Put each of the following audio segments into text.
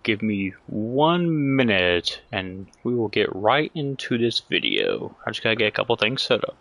Give me 1 minute and we will get right into this video. I just gotta get a couple things set up.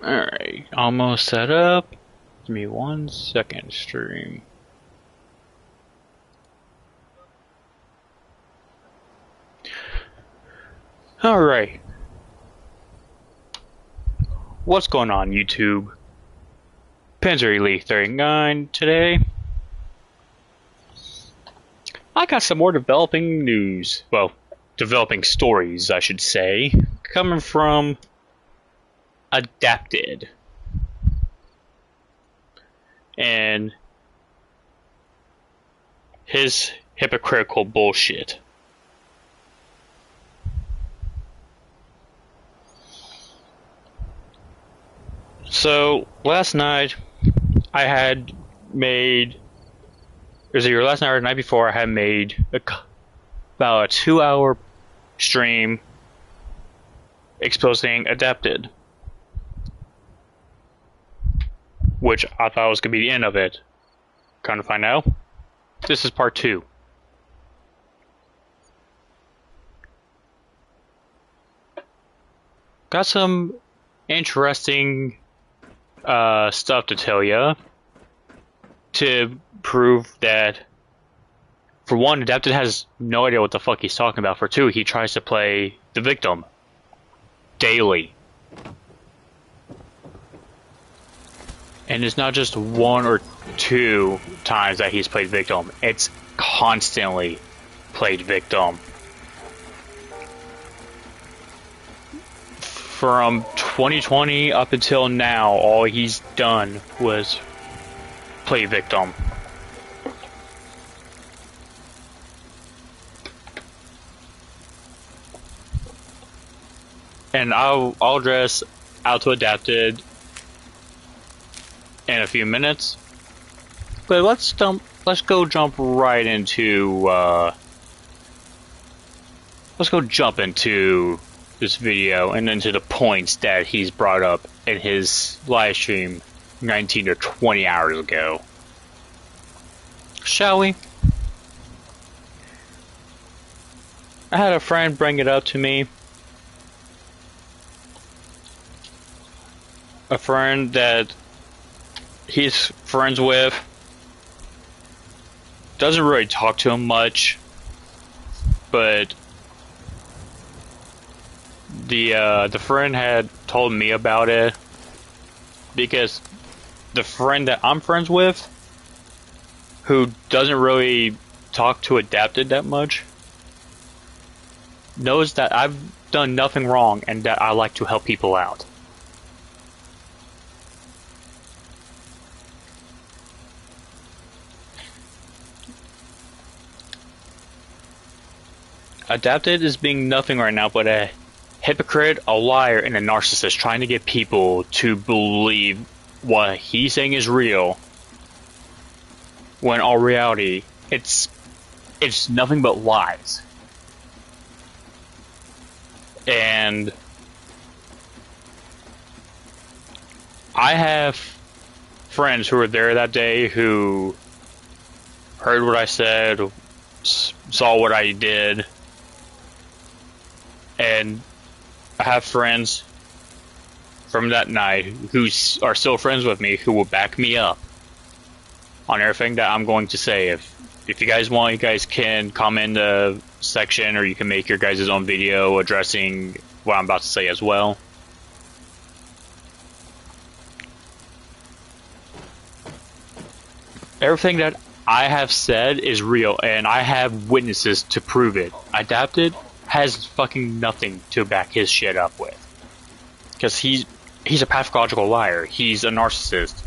Alright, almost set up. Give me 1 second, stream. Alright. What's going on, YouTube? Panzer Elite 39 today. I got some more developing news. Well, developing stories, I should say. Coming from Adapted. And his hypocritical bullshit. So, last night, I had made, it was either last night or the night before, I had made about a 2-hour stream exposing Adapted. Which I thought was going to be the end of it. Kind of find out, this is part 2. Got some interesting stuff to tell ya to prove that, for one, Adapted has no idea what the fuck he's talking about. For two, he tries to play the victim daily. And it's not just 1 or 2 times that he's played victim. It's constantly played victim. From 2020 up until now, all he's done was play victim. And I'll address Auto Adapted in a few minutes, but let's go jump right into this video and into the points that he's brought up in his live stream 19 or 20 hours ago. Shall we? I had a friend bring it up to me. A friend that he's friends with, doesn't really talk to him much, but the friend had told me about it because the friend that I'm friends with, who doesn't really talk to Adapted that much, knows that I've done nothing wrong and that I like to help people out. Adapted is being nothing right now but a hypocrite, a liar, and a narcissist trying to get people to believe what he's saying is real, when in all reality, it's nothing but lies. And I have friends who were there that day who heard what I said, saw what I did, and I have friends from that night who are still friends with me who will back me up on everything that I'm going to say. If you guys want, you guys can comment in the section, or you can make your guys' own video addressing what I'm about to say as well. Everything that I have said is real, and I have witnesses to prove it. Adapted has fucking nothing to back his shit up with. Because he's a pathological liar. He's a narcissist.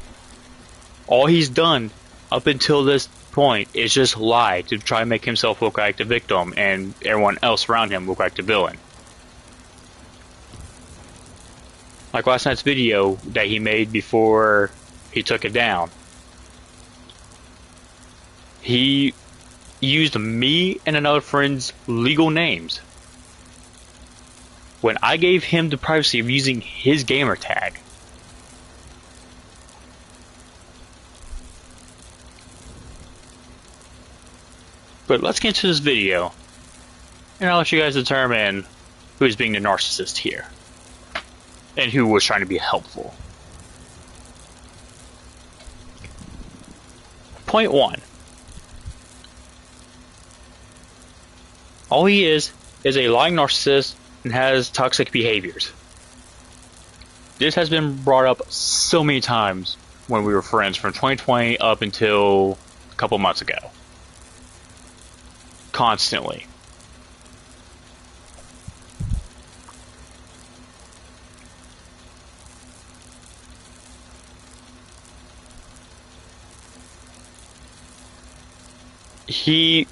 All he's done up until this point is just lie to try and make himself look like the victim and everyone else around him look like the villain. Like last night's video that he made before he took it down. He used me and another friend's legal names when I gave him the privacy of using his gamer tag. But let's get into this video, and I'll let you guys determine who's being the narcissist here, and who was trying to be helpful. Point 1. All he is a lying narcissist and has toxic behaviors. This has been brought up so many times when we were friends, from 2020 up until a couple months ago. Constantly. He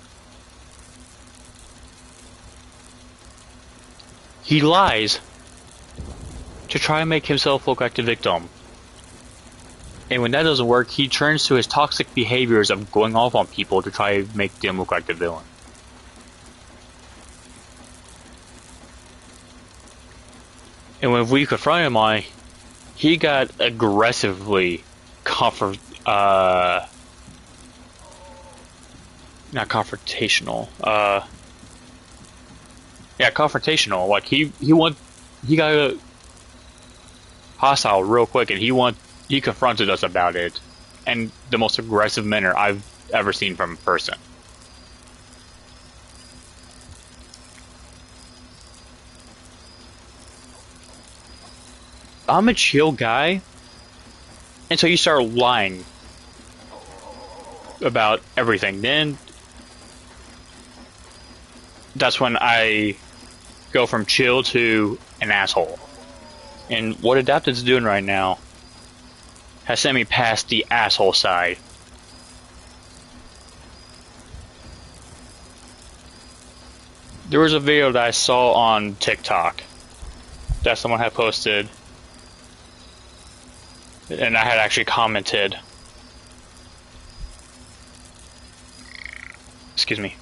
lies to try and make himself look like the victim. And when that doesn't work, he turns to his toxic behaviors of going off on people to try and make them look like the villain. And when we confronted him on, he got aggressively not confrontational. Yeah, confrontational. Like he got hostile real quick, and he confronted us about it, and the most aggressive manner I've ever seen from a person. I'm a chill guy until you start lying about everything. Then that's when I go from chill to an asshole. And what Adapted's doing right now has sent me past the asshole side. There was a video that I saw on TikTok that someone had posted, and I had actually commented. Excuse me.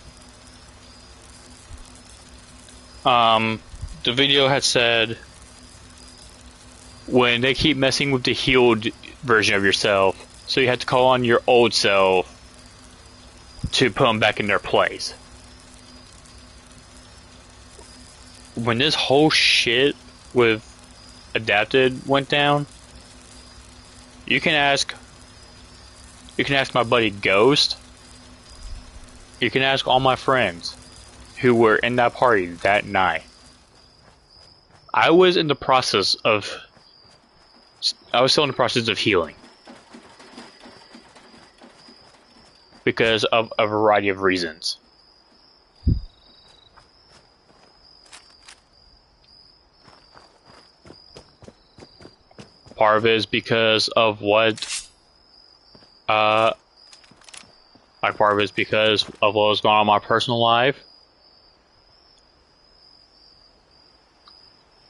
The video had said, when they keep messing with the healed version of yourself, so you have to call on your old self to put them back in their place. When this whole shit with Adapted went down, you can ask my buddy Ghost, you can ask all my friends who were in that party that night. I was still in the process of healing. Because of a variety of reasons. Part of it is because of what part of it is because of what was going on in my personal life.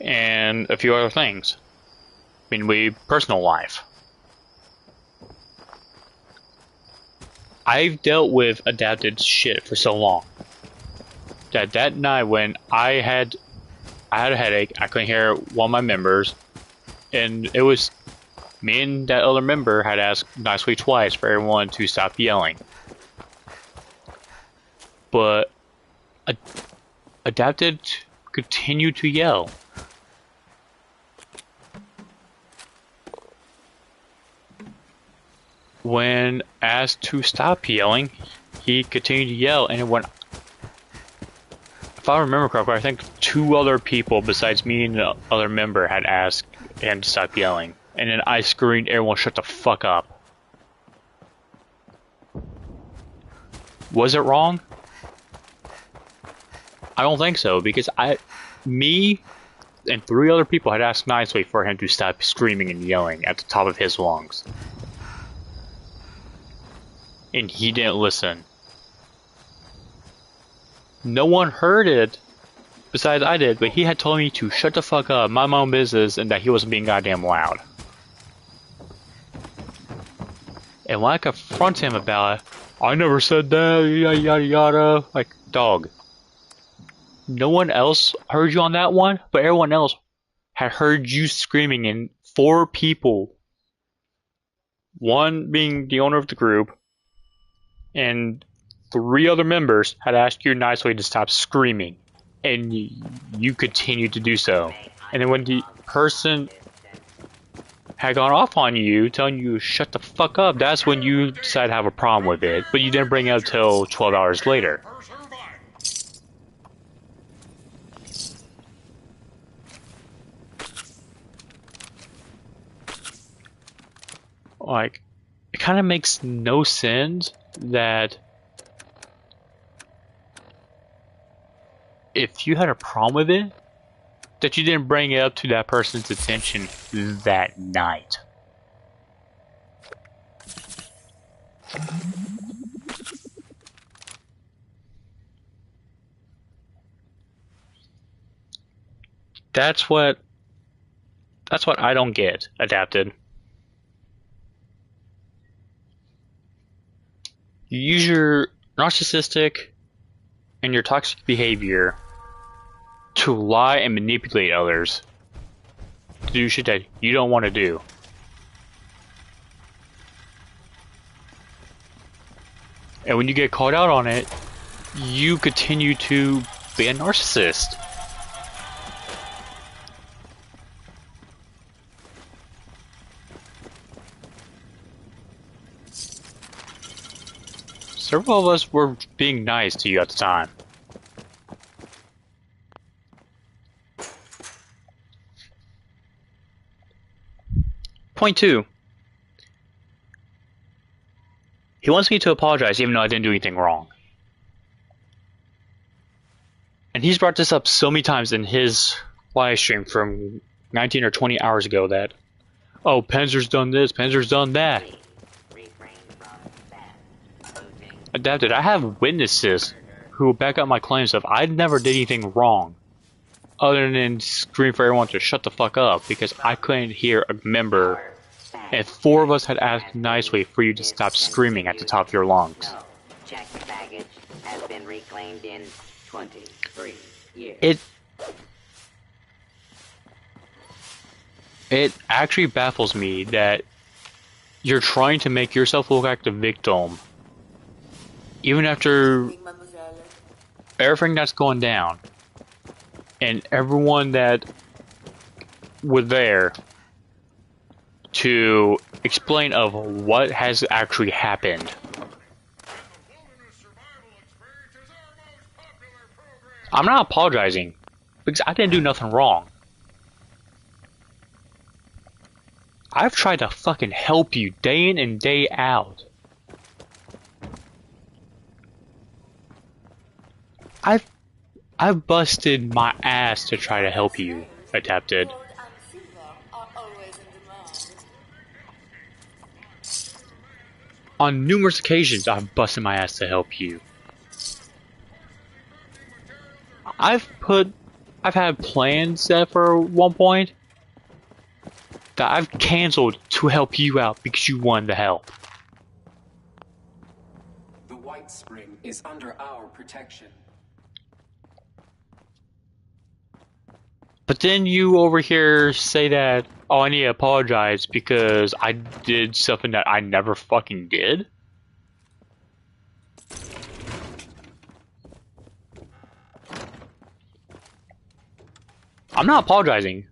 And a few other things. I mean, personal life. I've dealt with Adapted shit for so long that night when I had a headache, I couldn't hear one of my members, and it was me and that other member had asked nicely twice for everyone to stop yelling. But Adapted continued to yell. When asked to stop yelling, he continued to yell, and when, if I remember correctly, I think 2 other people besides me and the other member had asked him to stop yelling, and then I screamed, "Everyone shut the fuck up." Was it wrong? I don't think so, because me and 3 other people had asked nicely for him to stop screaming and yelling at the top of his lungs. and he didn't listen. No one heard it besides I did, but he had told me to shut the fuck up, mind my own business, and that he wasn't being goddamn loud. And when I confront him about it, I never said that, yada yada yada. Like, dog. No one else heard you on that one, but everyone else had heard you screaming, and 4 people, one being the owner of the group, and 3 other members had asked you nicely to stop screaming, and you continued to do so. And then when the person had gone off on you, telling you shut the fuck up, that's when you decided to have a problem with it, but you didn't bring it up till 12 hours later. Like, it kind of makes no sense that if you had a problem with it, that you didn't bring it up to that person's attention that night. That's what I don't get, Adapted. You use your narcissistic and your toxic behavior to lie and manipulate others to do shit that you don't want to do. And when you get called out on it, you continue to be a narcissist. Several of us were being nice to you at the time. Point 2. He wants me to apologize even though I didn't do anything wrong. And he's brought this up so many times in his live stream from 19 or 20 hours ago that, oh, Panzer's done this, Panzer's done that. Adapted, I have witnesses who will back up my claims of I never did anything wrong other than scream for everyone to shut the fuck up because I couldn't hear a member, and 4 of us had asked nicely for you to stop screaming at the top of your lungs. Check baggage has been reclaimed in 23 years. It actually baffles me that you're trying to make yourself look like the victim even after everything that's going down and everyone that was there to explain of what has actually happened. I'm not apologizing because I didn't do nothing wrong. I've tried to fucking help you day in and day out. I've busted my ass to try to help you, Adapted. On numerous occasions, I've busted my ass to help you. I've had plans set for one point that I've canceled to help you out because you wanted the help. The White Spring is under our protection. But then you over here say that, oh, I need to apologize because I did something that I never fucking did? I'm not apologizing.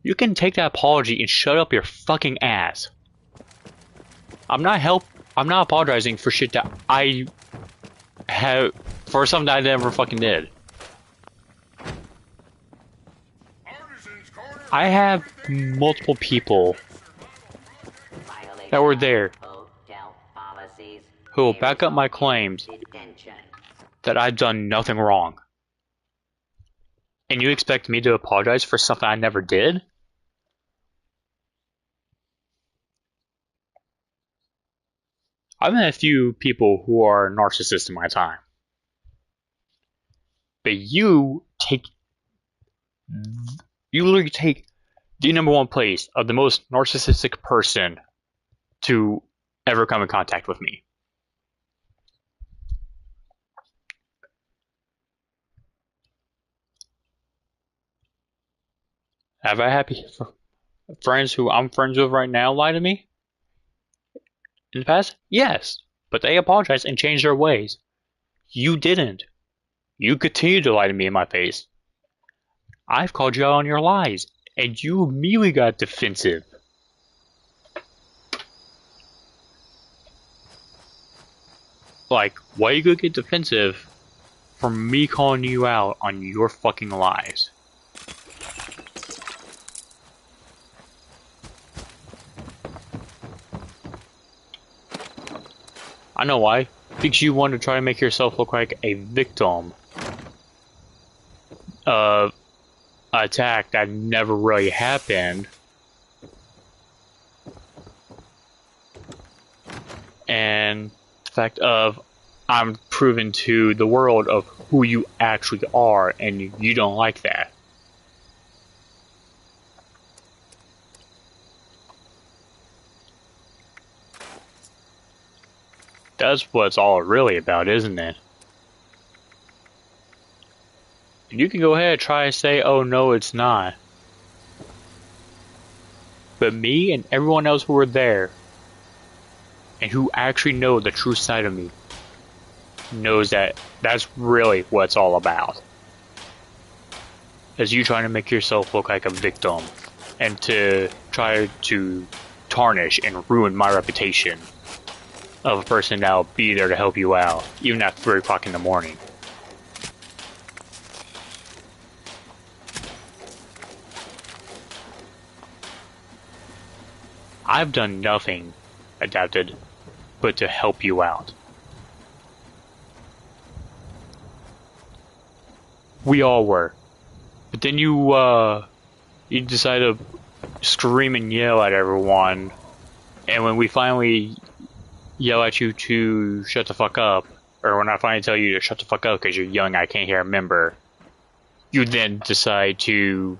You can take that apology and shut up your fucking ass. I'm not apologizing for shit that I have, for something that I never fucking did. I have multiple people that were there who will back up my claims that I've done nothing wrong. And you expect me to apologize for something I never did? I've met a few people who are narcissists in my time. But you literally take the number one place of the most narcissistic person to ever come in contact with me. Have I had friends who I'm friends with right now lie to me? In the past? Yes. But they apologized and changed their ways. You didn't. You continue to lie to me in my face. I've called you out on your lies, and you immediately got defensive. Like, why you gonna get defensive from me calling you out on your fucking lies? I know why. Because you want to try to make yourself look like a victim of an attack that never really happened. And the fact of I'm proven to the world of who you actually are, and you don't like that. That's what it's all really about, isn't it? You can go ahead and try to say, oh no, it's not. But me and everyone else who were there, and who actually know the true side of me, knows that that's really what it's all about. Is you trying to make yourself look like a victim, and to try to tarnish and ruin my reputation of a person that'll be there to help you out, even at 3 o'clock in the morning. I've done nothing, Adapted, but to help you out. We all were. But then you decided to scream and yell at everyone, and when we finally yell at you to shut the fuck up, or when I finally tell you to shut the fuck up because you're young, I can't hear a member, you then decide to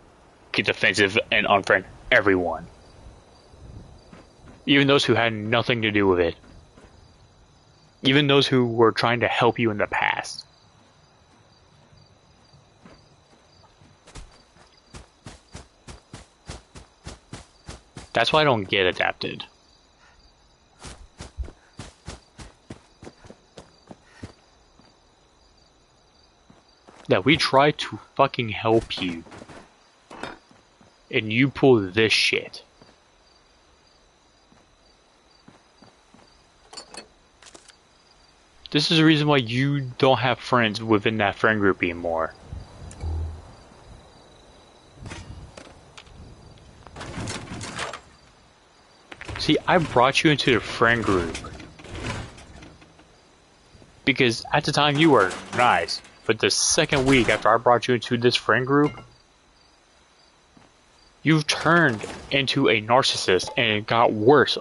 get defensive and unfriend everyone. Even those who had nothing to do with it. Even those who were trying to help you in the past. That's why I don't get Adapted. That we try to fucking help you, and you pull this shit. This is the reason why you don't have friends within that friend group anymore. See, I brought you into the friend group because at the time you were nice, but the second week after I brought you into this friend group, you've turned into a narcissist, and it got worse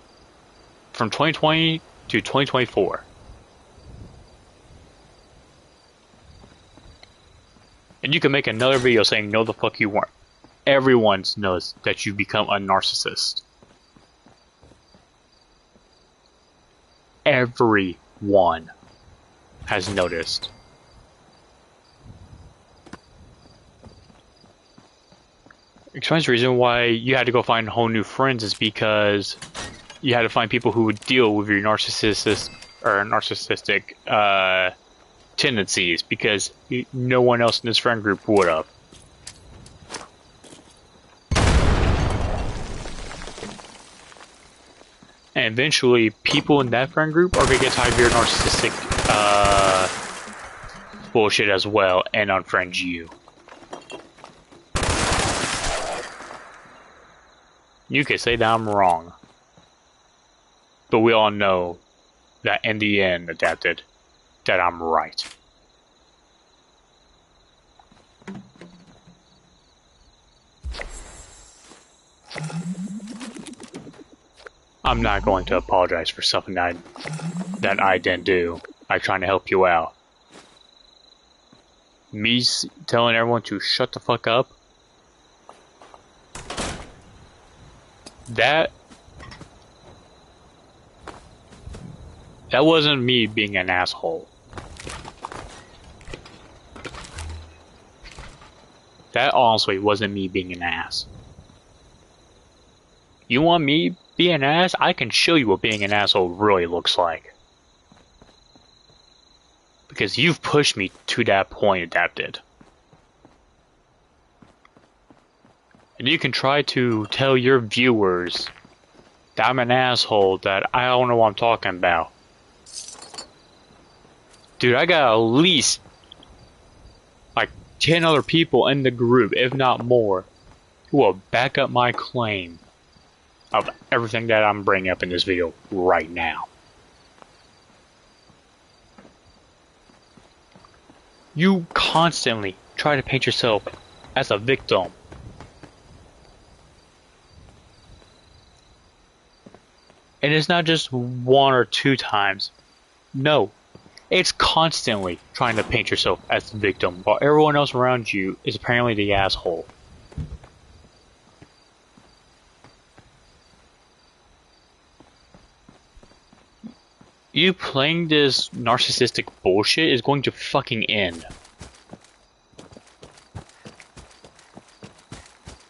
from 2020 to 2024. And you can make another video saying no the fuck you weren't. Everyone knows that you become a narcissist. Everyone has noticed. Explains the reason why you had to go find whole new friends is because you had to find people who would deal with your narcissistic tendencies, because no one else in this friend group would have. And eventually, people in that friend group are going to get tired of your narcissistic bullshit as well and unfriend you. You can say that I'm wrong, but we all know that in the end, Adapted, that I'm right. I'm not going to apologize for something that that I didn't do. I'm trying to help you out. Me telling everyone to shut the fuck up? That wasn't me being an asshole. That honestly wasn't me being an ass. You want me being an ass? I can show you what being an asshole really looks like. Because you've pushed me to that point, Adapted. And you can try to tell your viewers that I'm an asshole, that I don't know what I'm talking about. Dude, I got at least like 10 other people in the group, if not more, who will back up my claim of everything that I'm bringing up in this video right now. You constantly try to paint yourself as a victim. And it's not just 1 or 2 times. No. It's constantly trying to paint yourself as the victim while everyone else around you is apparently the asshole. You playing this narcissistic bullshit is going to fucking end.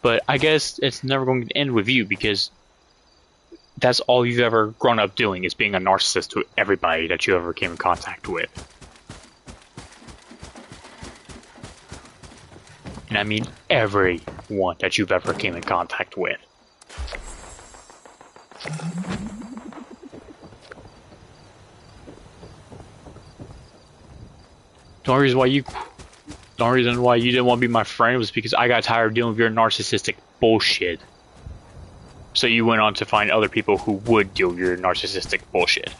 But I guess it's never going to end with you because that's all you've ever grown up doing, is being a narcissist to everybody that you ever came in contact with. And I mean everyone that you've ever came in contact with. The only reason why you didn't want to be my friend was because I got tired of dealing with your narcissistic bullshit. So you went on to find other people who would deal with your narcissistic bullshit.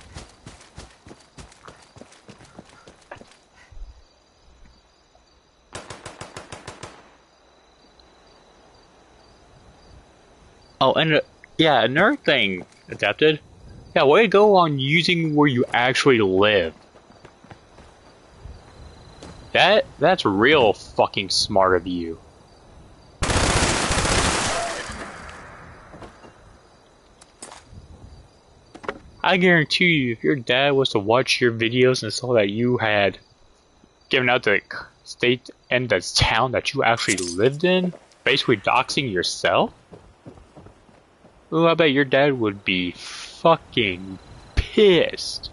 Oh, and yeah, another thing, Adapted. Yeah, way to go on using where you actually live. That's real fucking smart of you. I guarantee you, if your dad was to watch your videos and saw that you had given out the state and the town that you actually lived in, basically doxing yourself, ooh, I bet your dad would be fucking pissed.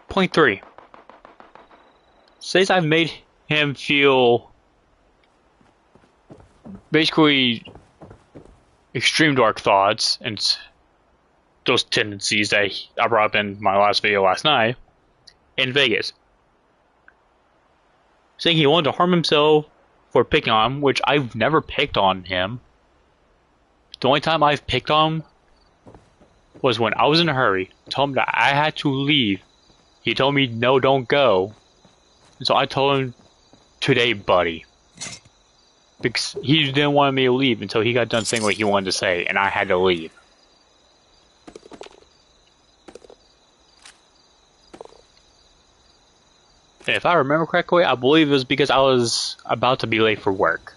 Point 3. Says I've made him feel basically extreme dark thoughts and those tendencies that I brought up in my last video last night in Vegas. Saying he wanted to harm himself for picking on him, which I've never picked on him. The only time I've picked on him was when I was in a hurry, told him that I had to leave. He told me, no, don't go. And so I told him, today, buddy. Because he didn't want me to leave until he got done saying what he wanted to say, and I had to leave. And if I remember correctly, I believe it was because I was about to be late for work.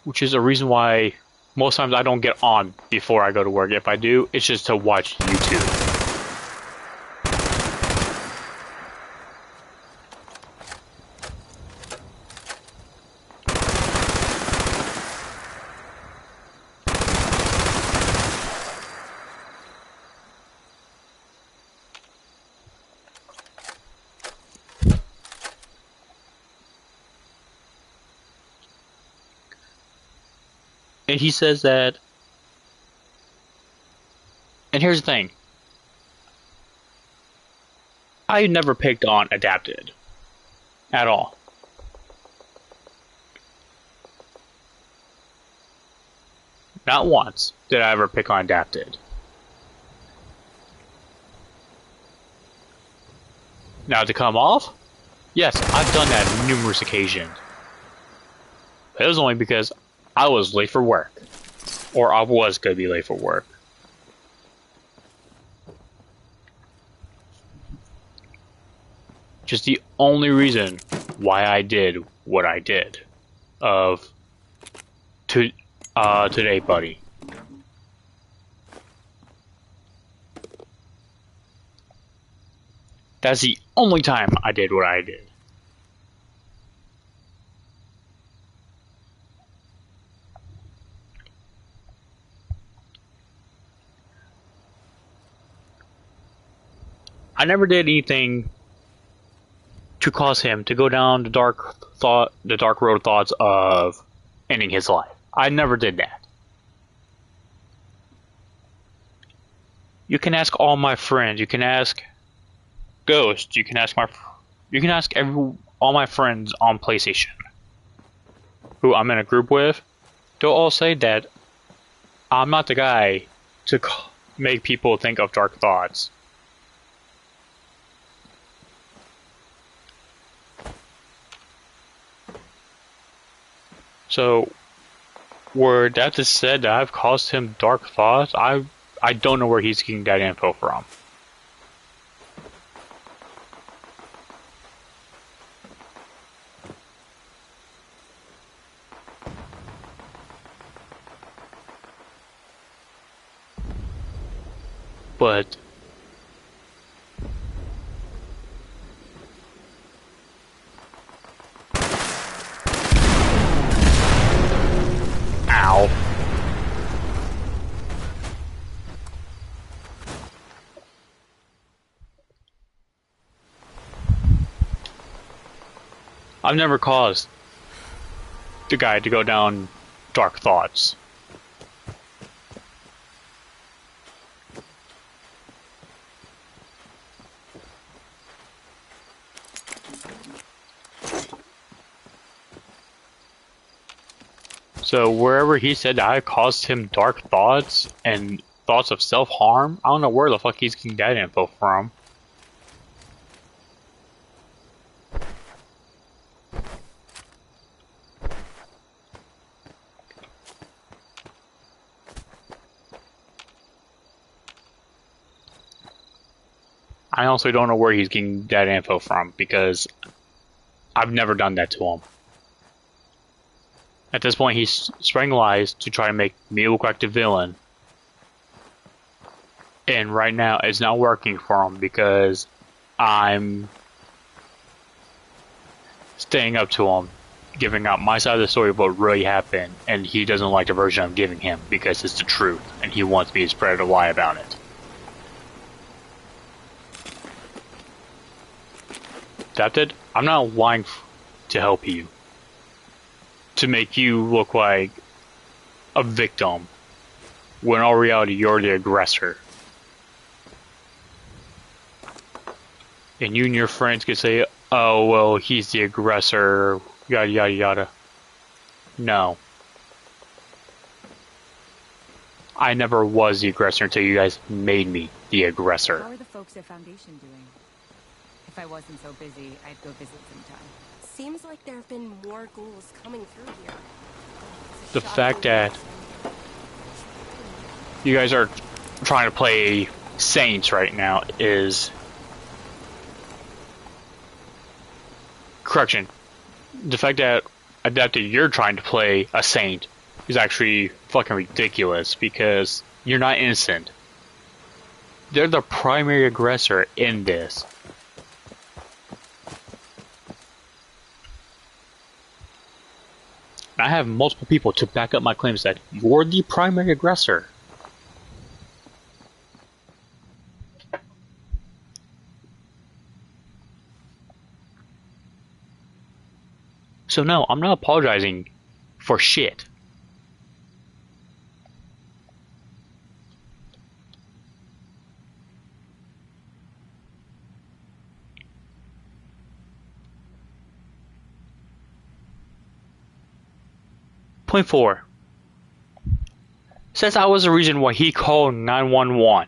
Which is a reason why most times I don't get on before I go to work. If I do, it's just to watch YouTube. And he says that, and here's the thing, I never picked on Adapted at all. Not once did I ever pick on Adapted. Now to come off? Yes, I've done that numerous occasions. But it was only because I was late for work. Or I was going to be late for work. Just the only reason why I did what I did. Today, buddy. That's the only time I did what I did. I never did anything to cause him to go down the dark road of thoughts of ending his life. I never did that. You can ask all my friends. You can ask Ghost. You can ask all my friends on PlayStation, who I'm in a group with. They'll all say that I'm not the guy to make people think of dark thoughts. So, where that is said that I've caused him dark thoughts, I don't know where he's getting that info from. But ow. I've never caused the guy to go down dark thoughts. So wherever he said that I caused him dark thoughts and thoughts of self-harm, I don't know where the fuck he's getting that info from. I also don't know where he's getting that info from because I've never done that to him. At this point, he's spreading lies to try to make me look like the villain. And right now, it's not working for him because I'm staying up to him, giving out my side of the story of what really happened, and he doesn't like the version I'm giving him because it's the truth, and he wants me to spread a lie about it. Adapted? I'm not lying to help you. To make you look like a victim, when in all reality you're the aggressor. And you and your friends could say, oh well, he's the aggressor, yada yada yada. No. I never was the aggressor until you guys made me the aggressor. How are the folks at Foundation doing? If I wasn't so busy, I'd go visit sometime. Seems like there have been more ghouls coming through here. The fact that you guys are trying to play Saints right now is... Correction. The fact that Adapted you're trying to play a Saint is actually fucking ridiculous because you're not innocent. They're the primary aggressor in this. I have multiple people to back up my claims that you're the primary aggressor. So no, I'm not apologizing for shit. Point 4. Says I was the reason why he called 911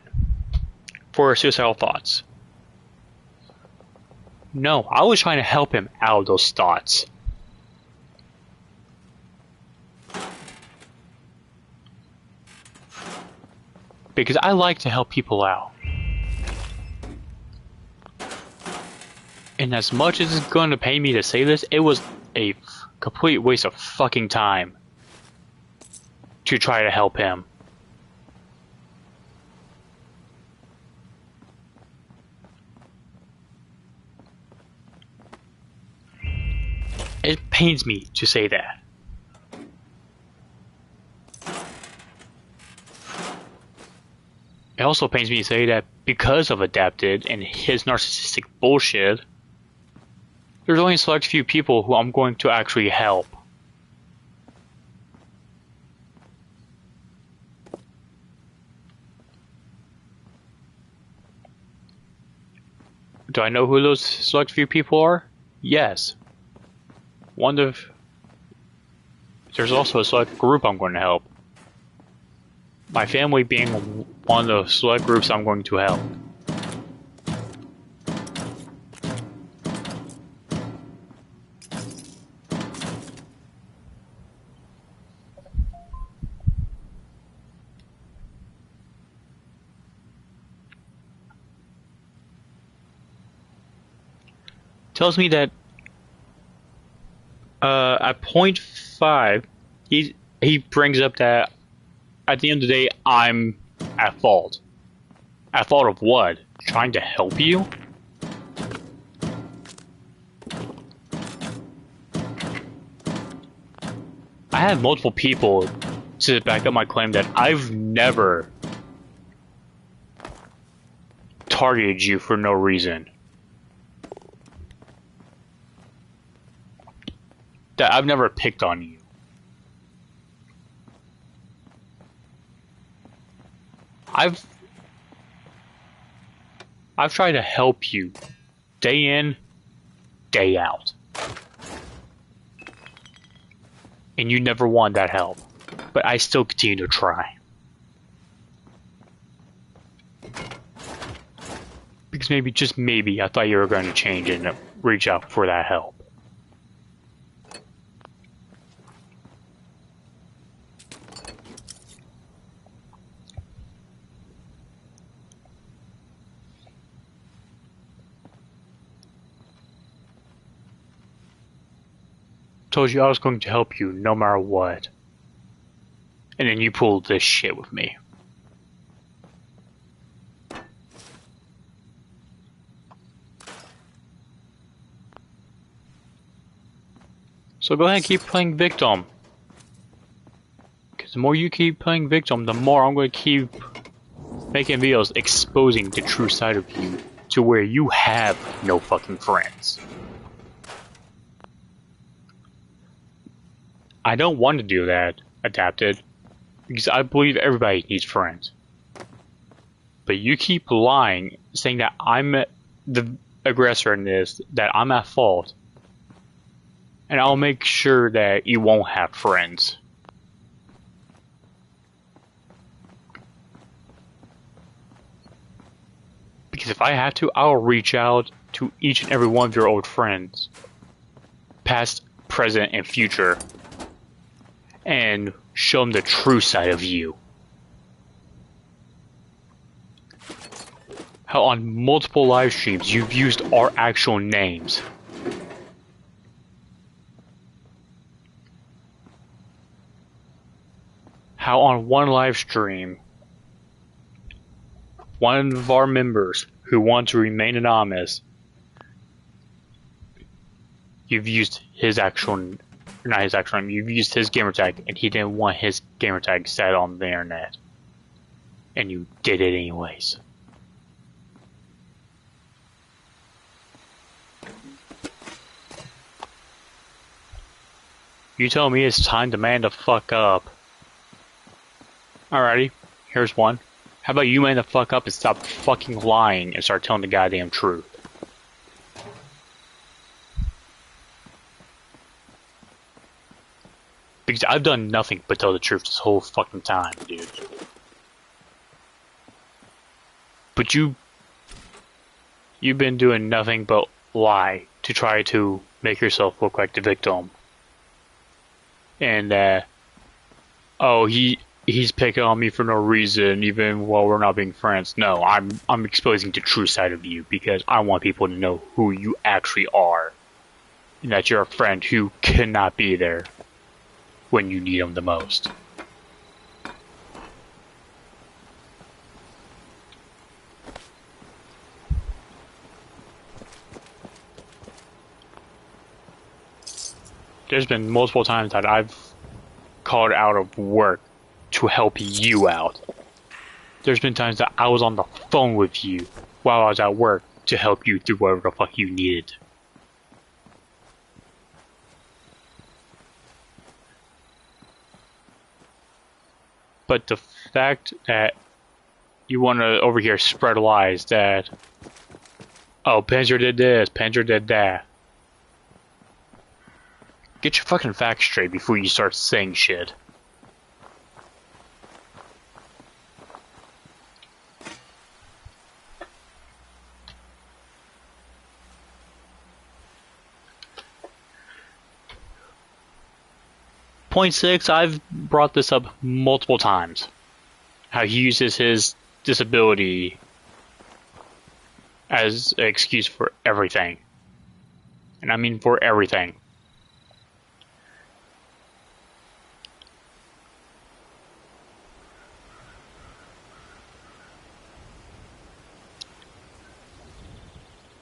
for suicidal thoughts. No, I was trying to help him out of those thoughts. Because I like to help people out. And as much as it's going to pain me to say this, it was a complete waste of fucking time to try to help him. It pains me to say that. It also pains me to say that because of Adapted and his narcissistic bullshit, there's only a select few people who I'm going to actually help. Do I know who those select few people are? Yes. There's also a select group I'm going to help. My family being one of the select groups I'm going to help. Tells me that at point 5, he brings up that at the end of the day, I'm at fault. At fault of what? Trying to help you? I have multiple people to back up my claim that I've never targeted you for no reason. That I've never picked on you. I've tried to help you day in, day out. And you never want that help. But I still continue to try. Because maybe, just maybe, I thought you were going to change and reach out for that help. Told you I was going to help you no matter what. And then you pulled this shit with me. So go ahead and keep playing victim. Because the more you keep playing victim, the more I'm going to keep making videos exposing the true side of you to where you have no fucking friends. I don't want to do that, Adapted, because I believe everybody needs friends. But you keep lying, saying that I'm the aggressor in this, that I'm at fault, and I'll make sure that you won't have friends. Because if I have to, I'll reach out to each and every one of your old friends, past, present, and future, and show them the true side of you. How on multiple live streams you've used our actual names. How on one live stream, one of our members who want to remain anonymous, you've used his actual, not his actual name, you've used his gamertag, and he didn't want his gamertag set on the internet. And you did it anyways. You tell me it's time to man the fuck up. Alrighty, here's one. How about you man the fuck up and stop fucking lying and start telling the goddamn truth? Because I've done nothing but tell the truth this whole fucking time, dude. But you've been doing nothing but lie to try to make yourself look like the victim. And that, oh, he's picking on me for no reason, even while we're not being friends. No, I'm exposing the true side of you because I want people to know who you actually are. And that you're a friend who cannot be there when you need them the most. There's been multiple times that I've called out of work to help you out. There's been times that I was on the phone with you while I was at work to help you through whatever the fuck you needed. But the fact that you want to over here spread lies that, oh, Panzer did this, Panzer did that. Get your fucking facts straight before you start saying shit. Point 6, I've brought this up multiple times. How he uses his disability as an excuse for everything. And I mean for everything.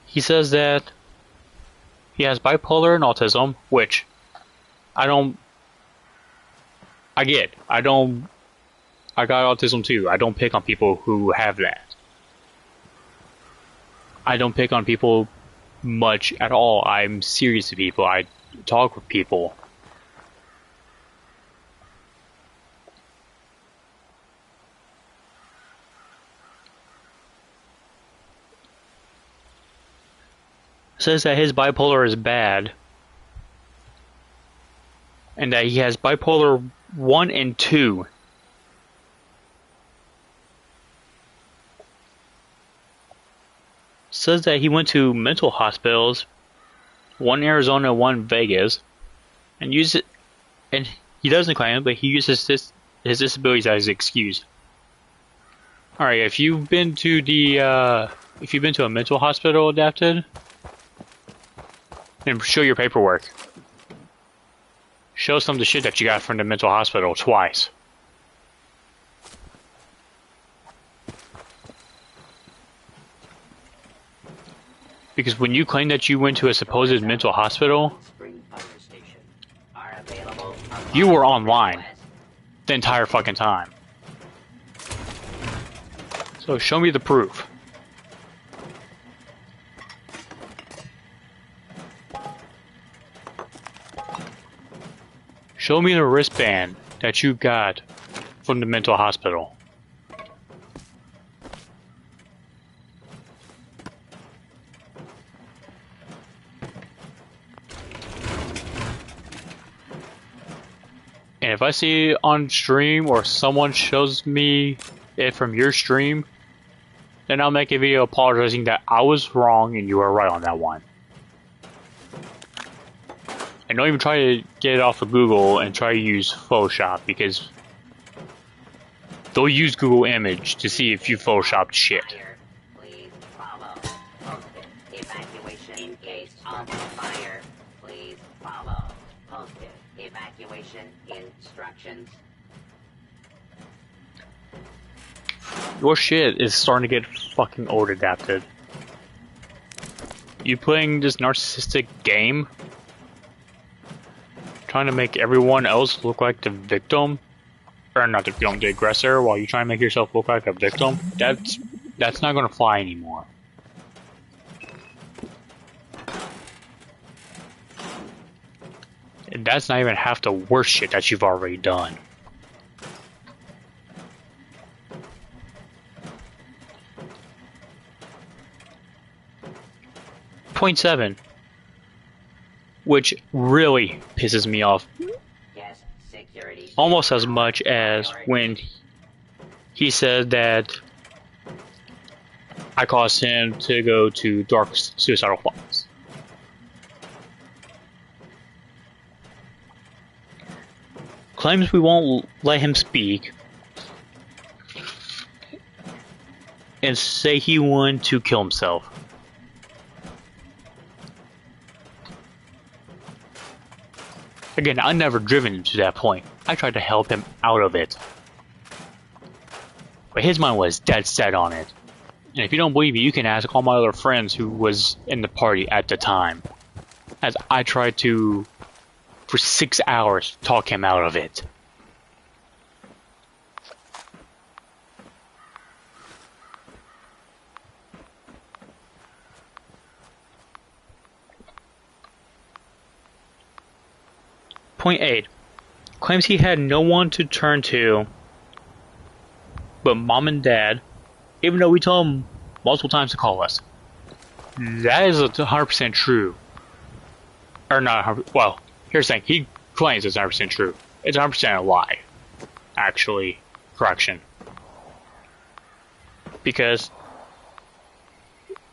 He says that he has bipolar and autism, which I get. I got autism too. I don't pick on people who have that. I don't pick on people much at all. I'm serious to people. I talk with people. Says that his bipolar is bad. And that he has bipolar 1 and 2. Says that he went to mental hospitals, one in Arizona, one in Vegas, and and he doesn't claim it, but he uses his disabilities as an excuse. Alright, if you've been to a mental hospital, Adapted, then show your paperwork. Show some of the shit that you got from the mental hospital twice. Because when you claim that you went to a supposed mental hospital, you were online the entire fucking time. So show me the proof. Show me the wristband that you got from the mental hospital. And if I see it on stream or someone shows me it from your stream, then I'll make a video apologizing that I was wrong and you were right on that one. And don't even try to get it off of Google and try to use Photoshop because they'll use Google Image to see if you Photoshopped shit. Please follow. Posted. Evacuation in case of fire. Please follow. Posted. Evacuation instructions. Your shit is starting to get fucking old, Adapted. You playing this narcissistic game? Trying to make everyone else look like the victim? Or not the victim, the aggressor, while you try and make yourself look like a victim? That's not gonna fly anymore. And that's not even half the worst shit that you've already done. Point 7. Which really pisses me off. Yes, security. Almost as much as when he said that I caused him to go to dark suicidal thoughts. claims we won't let him speak, and say he wanted to kill himself. Again, I never driven him to that point. I tried to help him out of it. But his mind was dead set on it. And if you don't believe me, you can ask all my other friends who was in the party at the time. As I tried to, for 6 hours, talk him out of it. Point 8. Claims he had no one to turn to but mom and dad, even though we told him multiple times to call us. That is 100% true. Or not, well, here's the thing. He claims it's 100% true. It's 100% a lie. Actually, correction. Because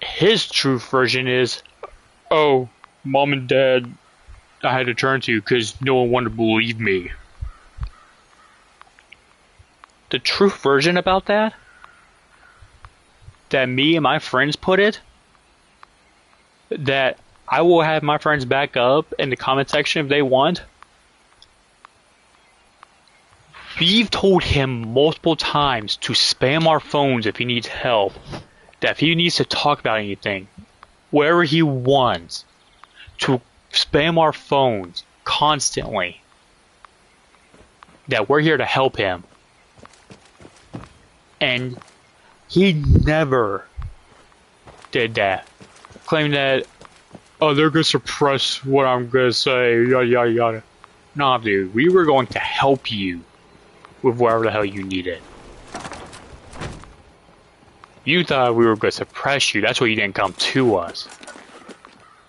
his true version is, oh, mom and dad I had to turn to because no one wanted to believe me. The true version about that me and my friends put it, that I will have my friends back up in the comment section if they want. We've told him multiple times to spam our phones if he needs help, that if he needs to talk about anything, wherever he wants, to spam our phones constantly, that we're here to help him. And he never did that. Claimed that, oh, they're gonna suppress what I'm gonna say, yada yada yada. Nah, dude, we were going to help you with whatever the hell you needed. You thought we were gonna suppress you, that's why you didn't come to us.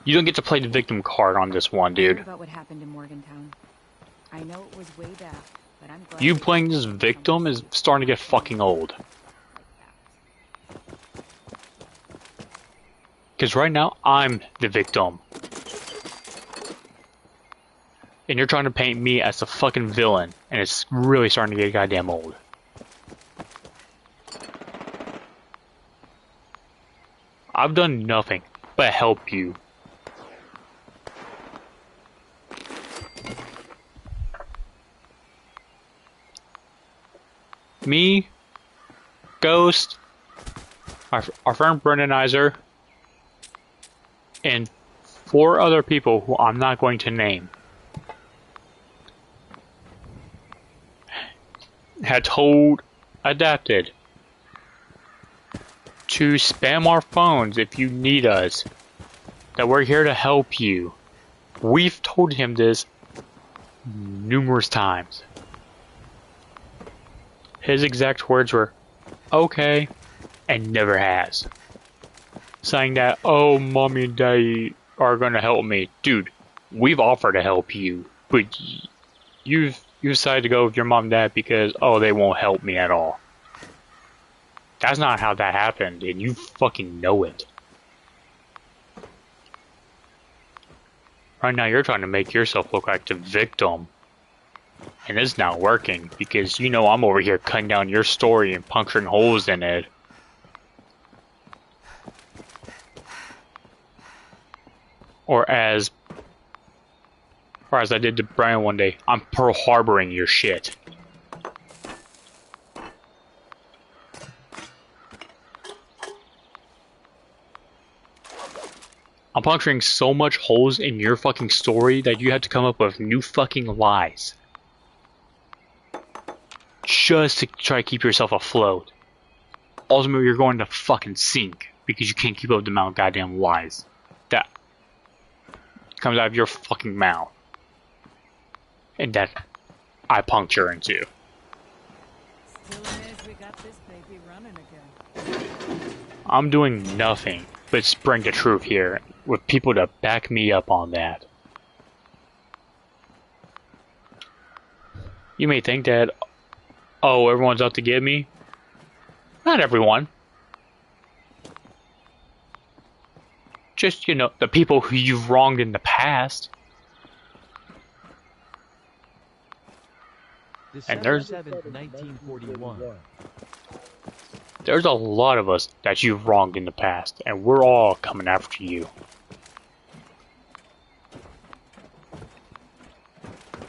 You don't get to play the victim card on this one, dude. About what happened in Morgantown. I know it was way back, but I'm glad you playing this victim is starting to get fucking old. Because right now, I'm the victim. And you're trying to paint me as the fucking villain, and it's really starting to get goddamn old. I've done nothing but help you. Me, Ghost, our friend Brennanizer, and 4 other people who I'm not going to name had told Adapted to spam our phones if you need us, that we're here to help you. We've told him this numerous times. His exact words were, okay, and never has. Saying that, oh, mommy and daddy are gonna help me. Dude, we've offered to help you, but you decided to go with your mom and dad because, oh, they won't help me at all. That's not how that happened, and you fucking know it. Right now, you're trying to make yourself look like the victim. And it's not working, because you know I'm over here cutting down your story and puncturing holes in it. Or as I did to Brian one day, I'm Pearl Harboring your shit. I'm puncturing so much holes in your fucking story that you have to come up with new fucking lies. Just to try to keep yourself afloat. Ultimately, you're going to fucking sink because you can't keep up with the amount of goddamn lies that comes out of your fucking mouth. And that I puncture into. Still amazed we got this baby running again. I'm doing nothing but spreading the truth here with people to back me up on that. You may think that, oh, everyone's out to get me. Not everyone. Just, you know, the people who you've wronged in the past. And December 7th, 1941. there's a lot of us that you've wronged in the past, and we're all coming after you.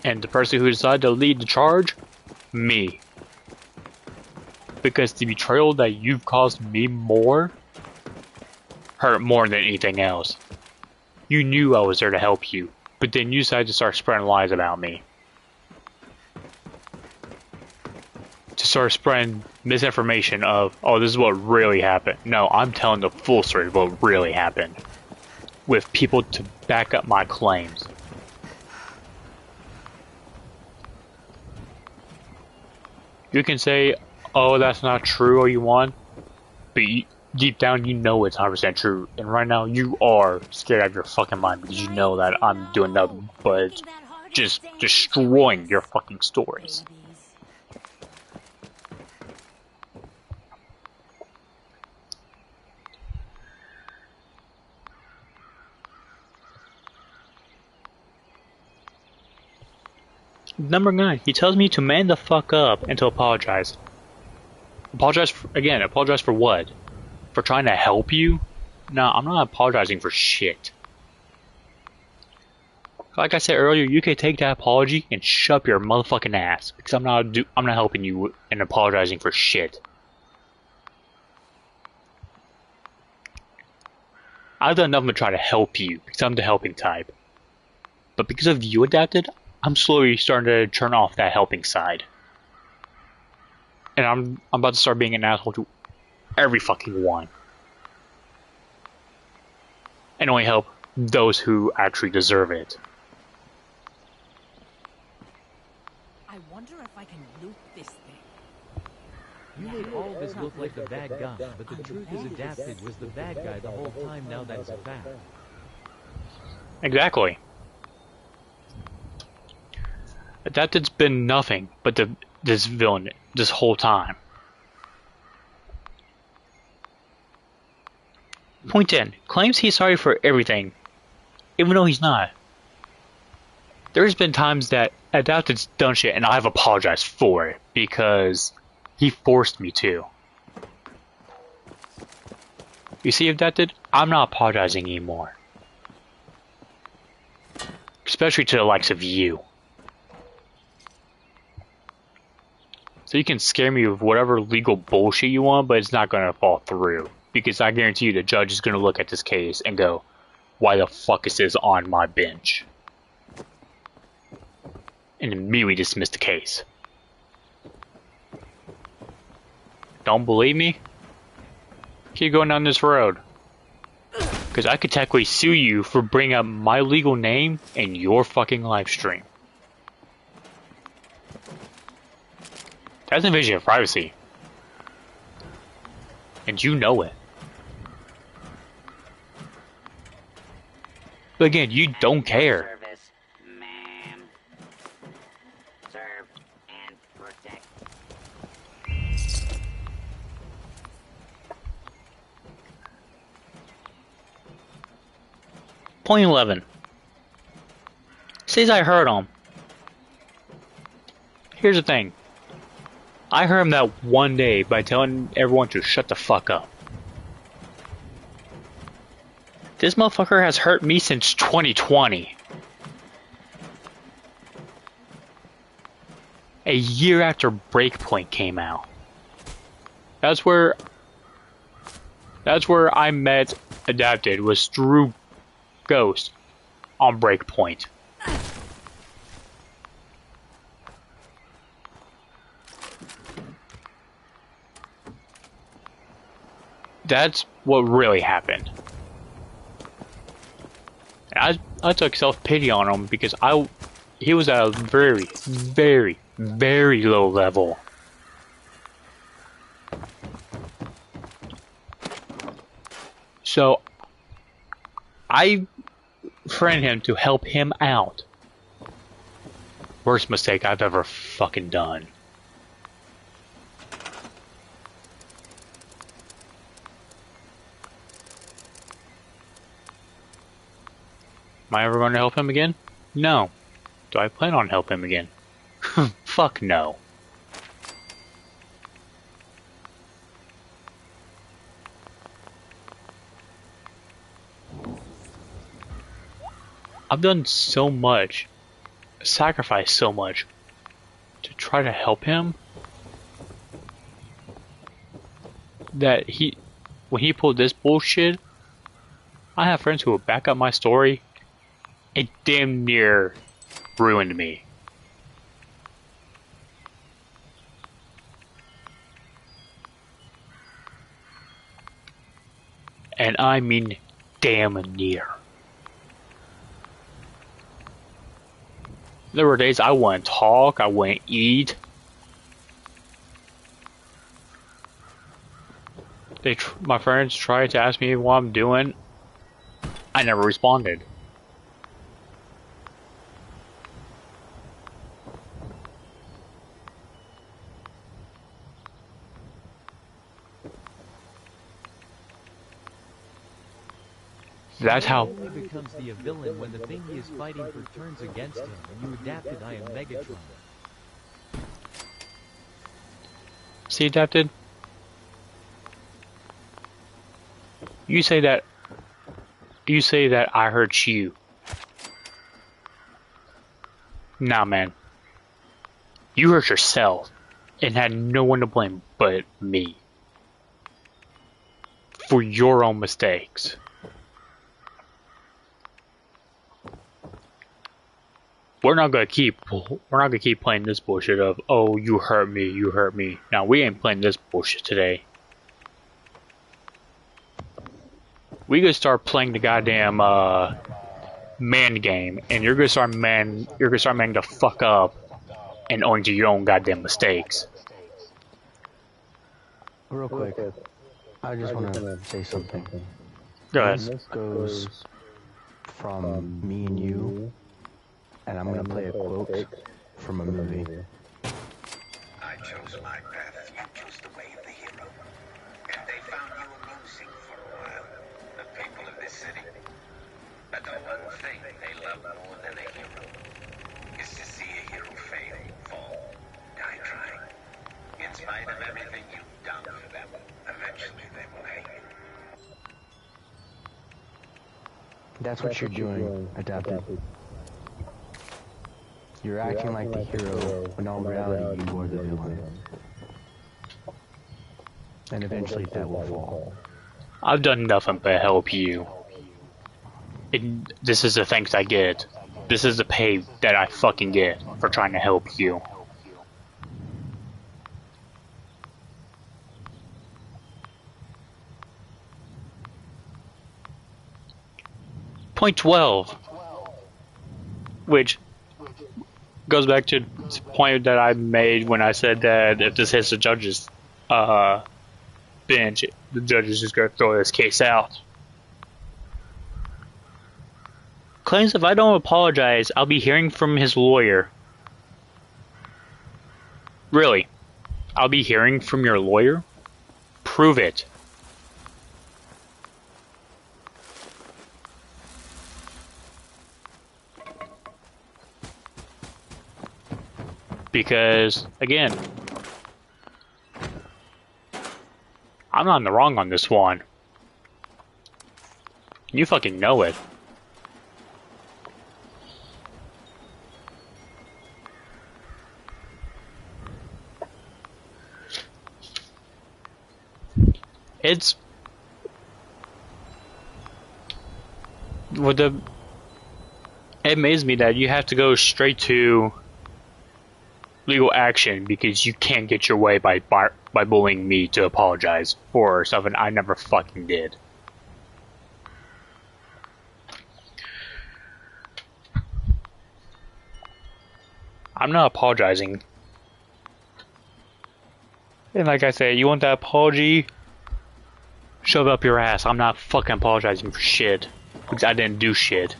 And the person who decided to lead the charge? Me. Because the betrayal that you've caused me hurt more than anything else. You knew I was there to help you, but then you decided to start spreading lies about me. To start spreading misinformation of, oh, this is what really happened. No, I'm telling the full story of what really happened. With people to back up my claims. You can say, oh, that's not true, all you want, but deep down you know it's 100% true. And right now you are scared out of your fucking mind because you know that I'm doing nothing but just destroying your fucking stories. Number 9, he tells me to man the fuck up and to apologize. Apologize for what? For trying to help you? No, I'm not apologizing for shit. Like I said earlier, you can take that apology and shut up your motherfucking ass. Because I'm not helping you and apologizing for shit. I've done nothing to try to help you, because I'm the helping type. But because of you, Adapted, I'm slowly starting to turn off that helping side. And I'm about to start being an asshole to every fucking one. And only help those who actually deserve it. I wonder if I can loot this thing. You made all of us look like the bad guy, but the truth is Adapted was the bad guy the whole time. Now that's a fact. Exactly. Adapted's been nothing but this villain this whole time. Point 10. Claims he's sorry for everything, even though he's not. There's been times that Adapted's done shit and I've apologized for it because he forced me to. You see, Adapted, I'm not apologizing anymore. Especially to the likes of you. So you can scare me with whatever legal bullshit you want, but it's not going to fall through. Because I guarantee you the judge is going to look at this case and go, why the fuck is this on my bench? And immediately dismiss the case. Don't believe me? Keep going down this road. Because I could technically sue you for bringing up my legal name in your fucking live stream. That's an invasion of privacy. And you know it. But again, you don't care. Service, ma'am. Serve and protect. Point 11. Says I heard him. Here's the thing. I heard him that one day by telling everyone to shut the fuck up. This motherfucker has hurt me since 2020. A year after Breakpoint came out. That's where I met Adapted, was through Ghost on Breakpoint. That's what really happened. I took self-pity on him because he was at a very, very, very low level. So I friend him to help him out. Worst mistake I've ever fucking done. Am I ever going to help him again? No. Do I plan on helping him again? Fuck fuck no. I've done so much, sacrificed so much to try to help him that when he pulled this bullshit, I have friends who will back up my story. It damn near ruined me. And I mean damn near. There were days I wouldn't talk, I wouldn't eat. My friends tried to ask me what I'm doing. I never responded. That's how. He only becomes the villain when the thing he is fighting for turns against him, and you adapted I am Megatron. See, Adapted? You say that I hurt you. Nah, man. You hurt yourself and had no one to blame but me for your own mistakes. We're not gonna keep playing this bullshit of, oh, you hurt me. Now we ain't playing this bullshit today. We gonna start playing the goddamn man game, and you're gonna start manning the fuck up and owning to your own goddamn mistakes. Real quick, I just want to say something. Go ahead. This goes from me and you, and I'm gonna play a quote from a movie. I chose my path, you chose the way of the hero. And they found you amusing for a while, the people of this city. But the one thing they love more than a hero is to see a hero fail, fall, die trying. In spite of everything you've done for them, eventually they will hate you. That's what you're doing, Adapted. You're acting like the hero, when in all reality you are the villain. And eventually that will fall. I've done nothing but help you. This is the thanks I get. This is the pay that I fucking get for trying to help you. Point 12. Which goes back to the point that I made when I said that if this hits the judge's bench, the judge is just going to throw this case out. Claims if I don't apologize, I'll be hearing from his lawyer. Really? I'll be hearing from your lawyer? Prove it. Because, again, I'm not in the wrong on this one. You fucking know it. It's it amazes me that you have to go straight to legal action because you can't get your way by bullying me to apologize for something I never fucking did. I'm not apologizing. And like I said, you want that apology? Shove it up your ass. I'm not fucking apologizing for shit. Because I didn't do shit.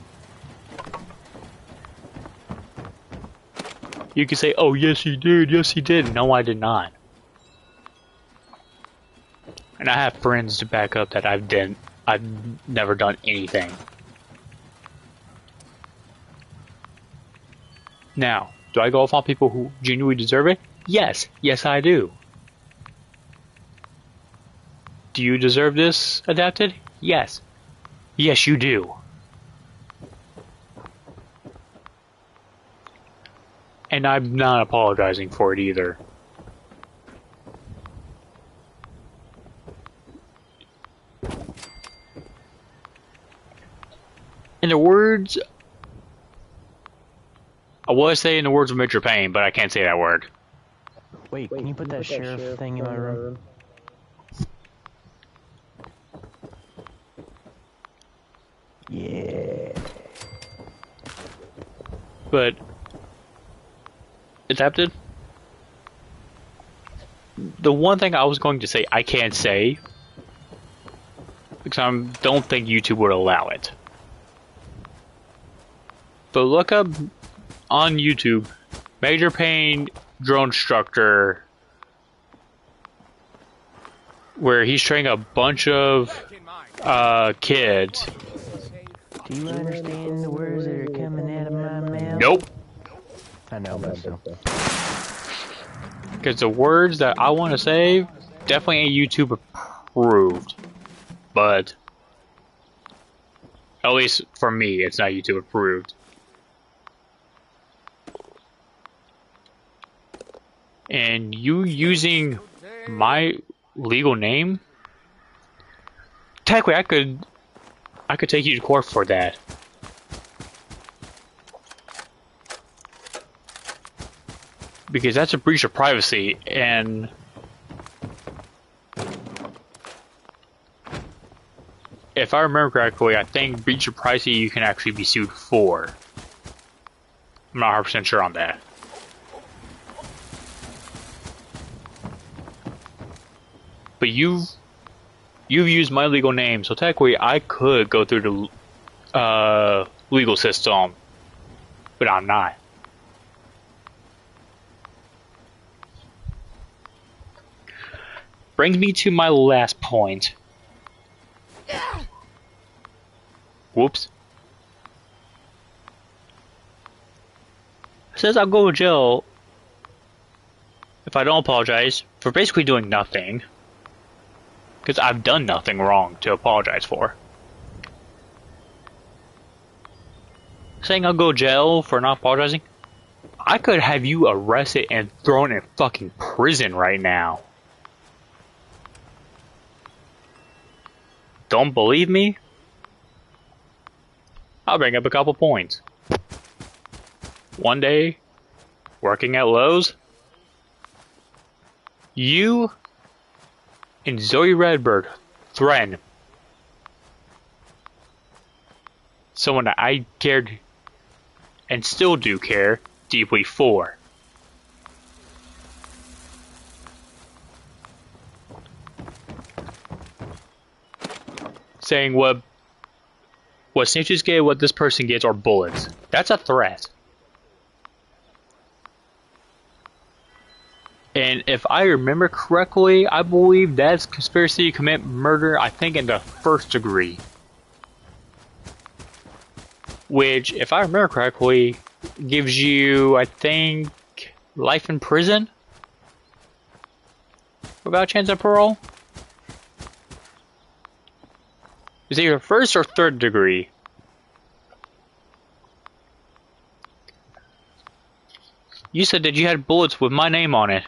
You can say, oh yes he did, yes he did. No, I did not. And I have friends to back up that I've never done anything. Now, Do I go off on people who genuinely deserve it? Yes. Yes, I do. Do you deserve this, Adapted? Yes. Yes, you do. And I'm not apologizing for it either. In the words... I was saying the words of Major Payne, but I can't say that word. Wait, can you put that sheriff thing in my room? Yeah. But... Adapted? The one thing I was going to say I can't say, because I don't think YouTube would allow it. But look up on YouTube, Major Payne drone instructor, where he's training a bunch of kids. Do you understand the words that are coming out of my mouth? Nope. I know, but still. Because the words that I want to say definitely ain't YouTube approved. But at least for me, it's not YouTube approved. And you using my legal name? Technically, I could take you to court for that. Because that's a breach of privacy, and if I remember correctly, I think breach of privacy you can actually be sued for. I'm not 100% sure on that. But you've used my legal name, so technically I could go through the legal system, but I'm not. Brings me to my last point. Whoops. It says I'll go to jail if I don't apologize for basically doing nothing. Because I've done nothing wrong to apologize for. Saying I'll go to jail for not apologizing? I could have you arrested and thrown in fucking prison right now. Don't believe me? I'll bring up a couple points. One day, working at Lowe's, you and Zoe Redbird threatened someone that I cared and still do care deeply for. Saying what snitches get, what this person gets are bullets. That's a threat. And if I remember correctly, I believe that's conspiracy to commit murder, I think in the first degree. Which, if I remember correctly, gives you, I think, life in prison? Without a chance of parole? Is it your first or third degree? You said that you had bullets with my name on it.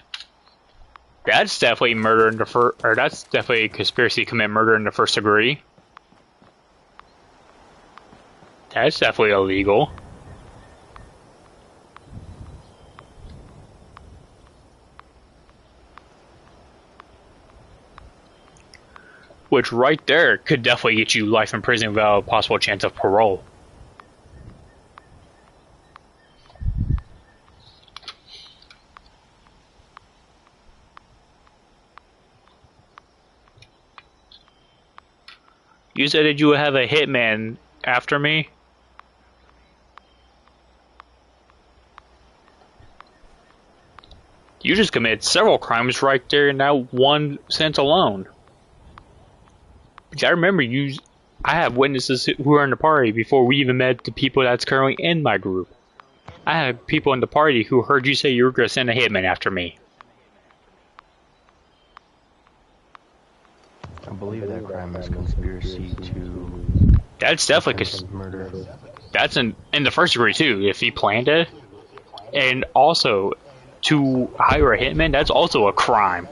That's definitely murder in the that's definitely a conspiracy to commit murder in the first degree. That's definitely illegal. Which right there could definitely get you life in prison without a possible chance of parole. You said that you would have a hitman after me? You just committed several crimes right there in that one sense alone. I remember I have witnesses who were in the party before we even met the people that's currently in my group. I had people in the party who heard you say you were going to send a hitman after me. I believe that crime is conspiracy to That's definitely murder. That's in the first degree too. If he planned it, and also to hire a hitman, that's also a crime.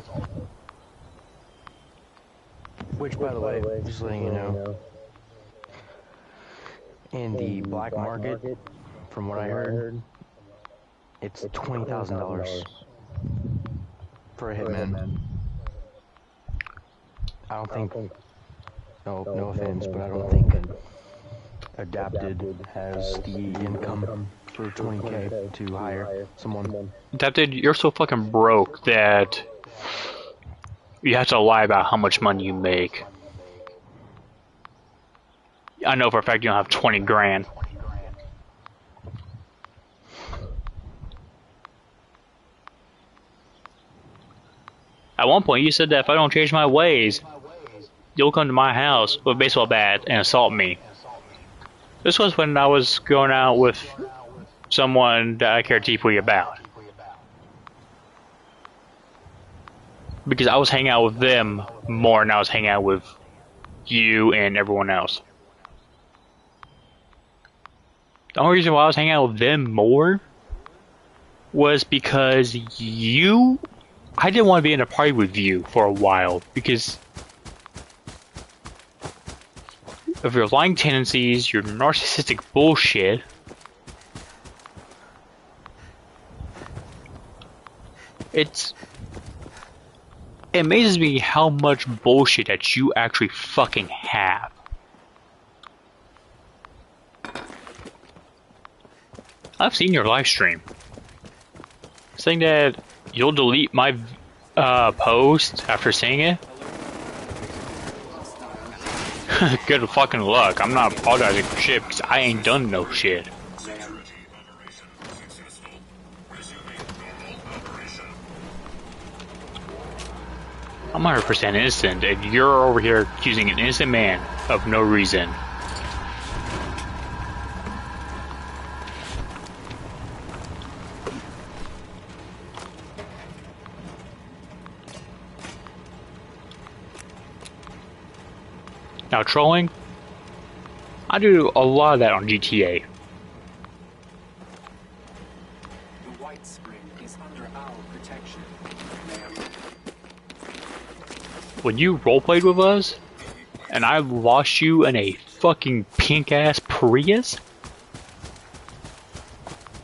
Which, by the way, just letting you know, in the black market, from what I heard, it's $20,000 for a hitman. I don't think, no offense, but I don't think Adapted has the income for $20K to hire someone. Adapted, you're so fucking broke that you have to lie about how much money you make. I know for a fact you don't have 20 grand. At one point you said that if I don't change my ways, you'll come to my house with a baseball bat and assault me. This was when I was going out with someone that I cared deeply about. Because I was hanging out with them more than I was hanging out with you and everyone else. The only reason why I was hanging out with them more was because I didn't want to be in a party with you for a while because of your lying tendencies, your narcissistic bullshit. It amazes me how much bullshit that you actually fucking have. I've seen your live stream saying that you'll delete my post after seeing it. Good fucking luck. I'm not apologizing for shit because I ain't done no shit. I'm 100% innocent, and you're over here accusing an innocent man of no reason. Now, trolling, I do a lot of that on GTA. The White Spring is under our protection, ma'am. When you roleplayed with us, and I lost you in a fucking pink-ass Prius,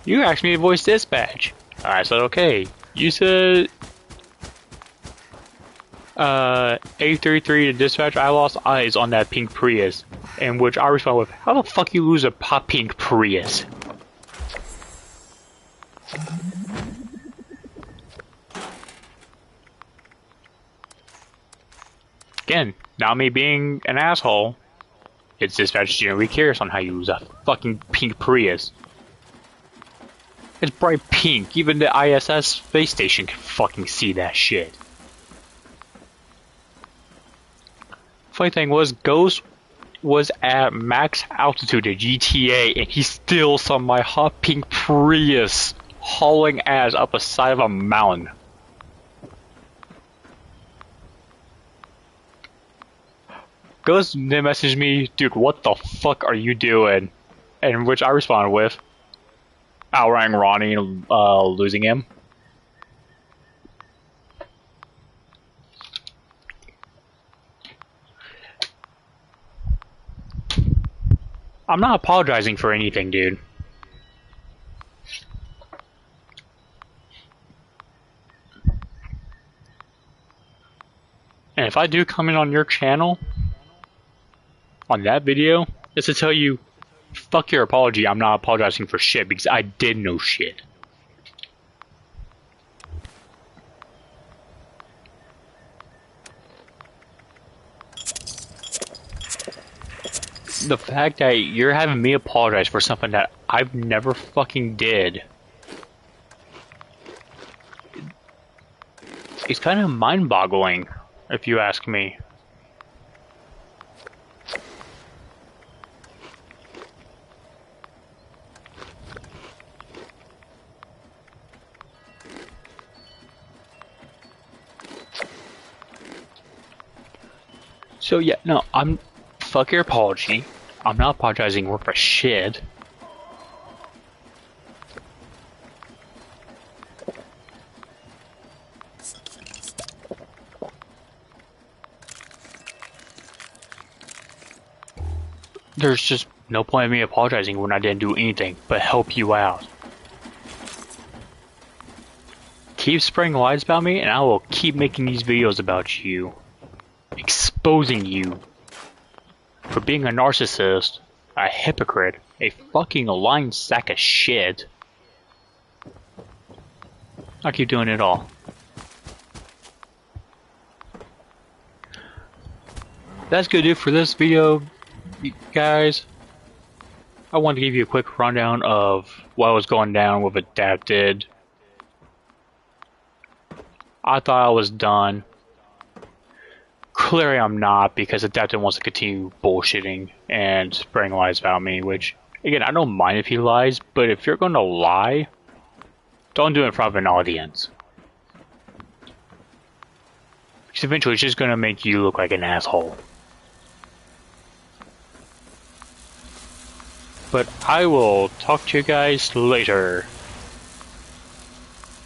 you asked me to voice dispatch. I said, okay. You said, 833 to dispatch, I lost eyes on that pink Prius. In which I respond with, how the fuck you lose a pop pink Prius? Again, not me being an asshole. It's dispatch generally curious on how you lose a fucking pink Prius. It's bright pink, even the ISS space station can fucking see that shit. Funny thing was, Ghost was at max altitude at GTA and he still saw my hot pink Prius hauling ass up the side of a mountain. Ghost then messaged me, dude, what the fuck are you doing? And which I responded with, outrunning Ronnie and losing him. I'm not apologizing for anything, dude. And if I do comment on your channel, on that video, it's to tell you, fuck your apology, I'm not apologizing for shit, because I did no shit. The fact that you're having me apologize for something that I've never fucking did, it's kind of mind-boggling, if you ask me. So yeah, no, fuck your apology. I'm not apologizing worth a shit. There's just no point in me apologizing when I didn't do anything but help you out. Keep spreading lies about me and I will keep making these videos about you. Exposing you for being a narcissist, a hypocrite, a fucking lying sack of shit. I'll keep doing it all. That's gonna do it for this video, guys. I wanted to give you a quick rundown of what was going down with Adapted. I thought I was done. Clearly I'm not, because Adapted wants to continue bullshitting and spreading lies about me, which, again, I don't mind if he lies, but if you're gonna lie, don't do it in front of an audience. Because eventually it's just gonna make you look like an asshole. But I will talk to you guys later.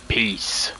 Peace.